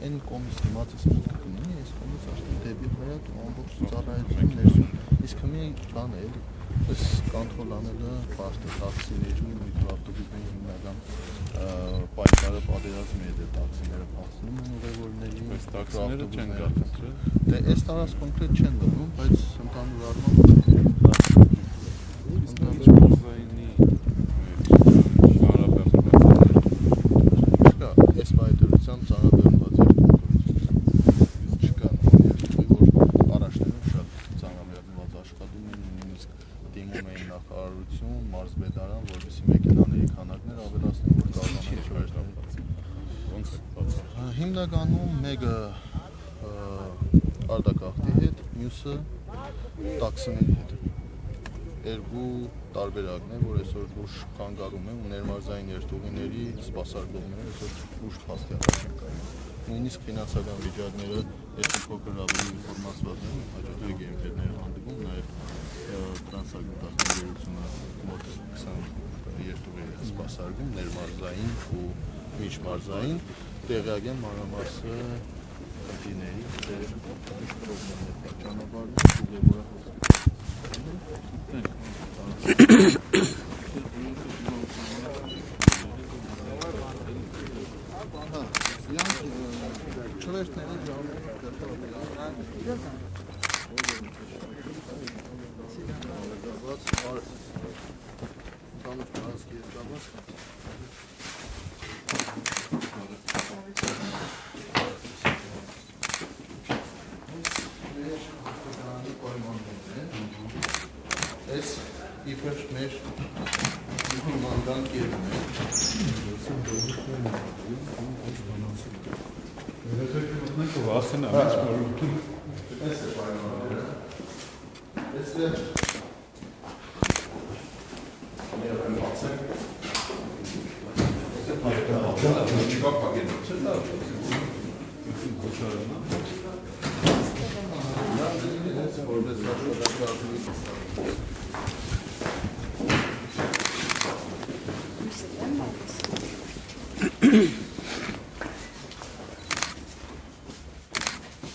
Այն կողմից դիմացից մուտք կունի, այս կողմից արդեն դեպի վրա ամբողջ ծառայությունն ներսում։ Իսկ հիմա բան է, այս կոնտրոլ անելը բարդ է տաքսիների, միկրոավտոբուսների հիմնական պայքարը պատերազմի հետ է տաքսիները փոխվում են ուղևորների, այս տաքսիները չեն գտնվում։ Դե այս տարած կոնկրետ չեն գնում, բայց ընդհանուր առմամբ հիմնականում մեկը արտակարգի հետ, մյուսը տաքսիների հետ։ Երկու տարբերակն է, որ այսօր լուրջ կանգառում է ու ներմարզային երթուղիների սպասարկողները այսօր լուրջ փաստիաթ են կայանում։ Նույնիսկ ֆինանսական վիճակները եթե փոքր ավելի ինֆորմացված են, հաջորդի գերբերներ հանդիպում, նաև տրանսպորտային մոտ 20 երթուղիներ սպասարկում, ներմարզային ու միջմարզային տեղյակ են մանրամասը խնդիրների դեր ճանապարհը ուղևորը Այս իբր մեր մանրան կերում է վախենա մեջ մորում այս է պայմանները այստեղ ներեն բացեք այստեղ փակել չկա փակել որպես աշխատակազմի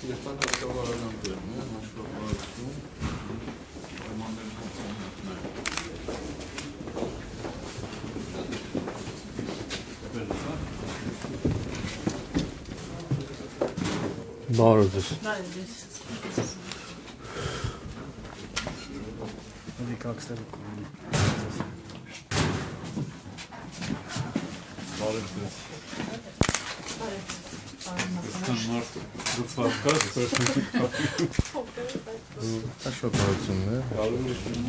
Երբան հաշվարարան դերն է, հաշվարարություն, պայմաններ հացան հատներ։ Բարով ձեզ։ Բարև ձեզ։ Այստեղ մարդ լուծված կա, Շնորհակալություն։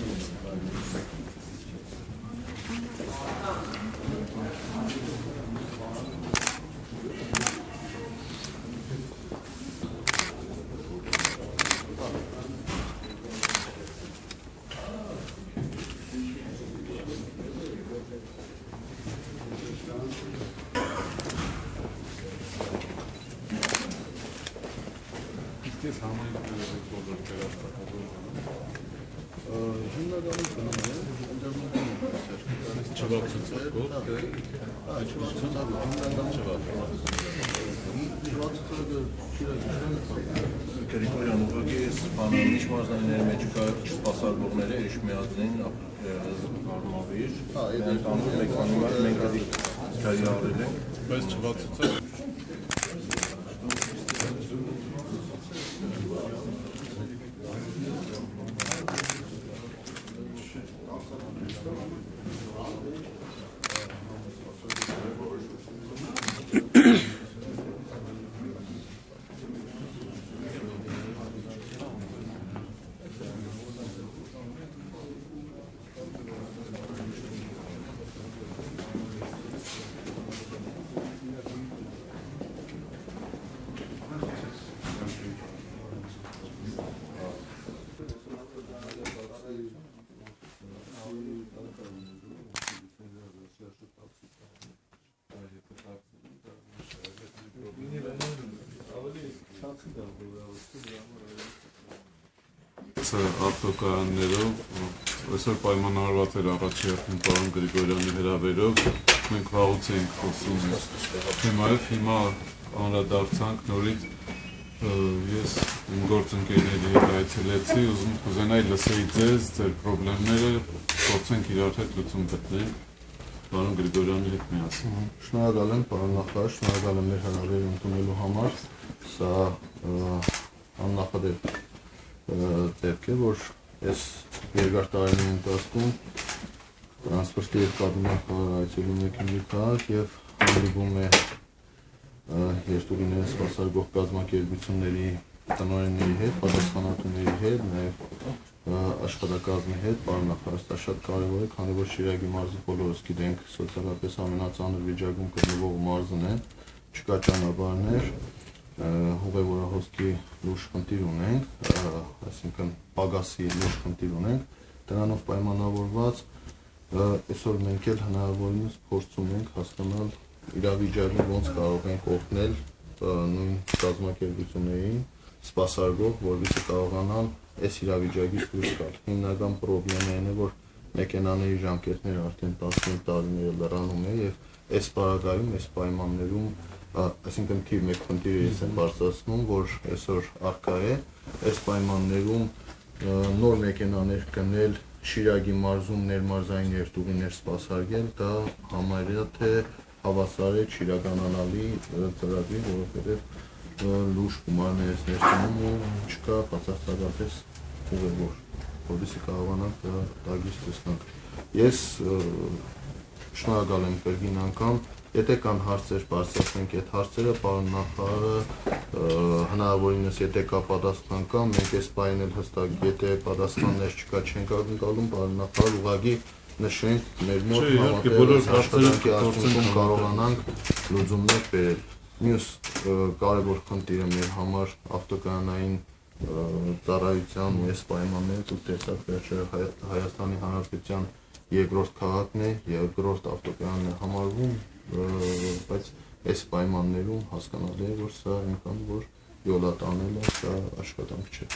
Ես համայնք բոլոր կերաստակավորում Հիմնականում գնում է, չվացուցակով, չվացուցակով, հիմնականում Գրիգորյան, ուղղակի այս բանը միջմարզանիների մեջ կա չսպասարկողները Էրշմիածին արմավիր, մենք անում մեկ բանի մարդ, մենք էդի կայի արել ենք, բայց չվացուցակ ավտոկայաններով այսօր պայմանավորված էր առաջի հերթին պարոն Գրիգորյանի հրավերով մենք վաղուց էինք խոսում թեմայով հիմա անդրադարձանք նորից ես իմ գործընկերների հետ այցելեցի ուզում կուզենայի լսեի ձեզ ձեր խնդիրները փորձենք իրար հետ լուծում գտնենք պարոն Գրիգորյանի հետ միասին Շնորհակալ եմ պարոն նախարար, շնորհակալ եմ մեր հրավերը ընդունելու համար սա աննախադեպ դեպք է, որ այս երկար տարիների ընթացքում տրանսպորտի և կազմակերպման այցելում է Գյումրի քաղաք և հանդիպում է երթուղիները սպասարկող կազմակերպությունների տնօրենների հետ, պատասխանատուների հետ, նաև աշխատակազմի հետ, պարոն նախարար, դա շատ կարևոր է, քանի որ Շիրակի մարզը բոլորս գիտենք սոցիալապես ամենածանր վիճակում գտնվող մարզն է, չկա ճանապարհներ, ուղևորահոսքի լուրջ խնդիր ունենք, այսինքն պագասի լուրջ խնդիր ունենք, դրանով պայմանավորված այսօր մենք էլ հնարավորինս փորձում ենք հասկանալ իրավիճակը ոնց կարող ենք օգնել նույն կազմակերպություններին սպասարկող, որովհետեւ կարողանան այս իրավիճակից դուրս գալ։ Հիմնական խնդիրն է, որ մեքենաների ժամկետները արդեն 15 տարիներ լրանում է եւ այս պարագայում, այս պայմաններում այսինքն թիվ մեկ խնդիրը ես եմ բարձրացնում, որ այսօր առկա է, այս պայմաններում նոր մեքենաներ գնել, Շիրակի մարզում ներմարզային երթուղիներ սպասարկել, դա համարյա թե հավասար է չիրականանալի ծրագրի, որովհետև լուրջ գումարներ ես ներդնում ու չկա բացարձակապես ուղևոր, որովհետև կարողանանք տագից տեսնանք։ Ես շնորհակալ եմ կրկին անգամ, եթե կան հարցեր, բարձրացնենք այդ հարցերը, պարոն նախարարը հնարավորինս եթե կա պատասխան կա, մենք այս պահին էլ հստակ, եթե պատասխաններ չկա, չենք ակնկալում, պարոն նախարար, ուղղակի նշենք մեր մոտ համատեղած աշխատանքի արդյունքում կարողանանք լուծումներ բերել։ Մյուս կարևոր խնդիրը մեր համար ավտոկայանային ծառայության ու այս պայմանները դուք տեսաք վերջերս Հայաստանի Հանրապետության երկրորդ քաղաքն է, երկրորդ ավտոկայանն է համարվում, բայց այս պայմաններում հասկանալի է, որ սա այնքան որ յոլա տանելը սա աշխատանք չէ։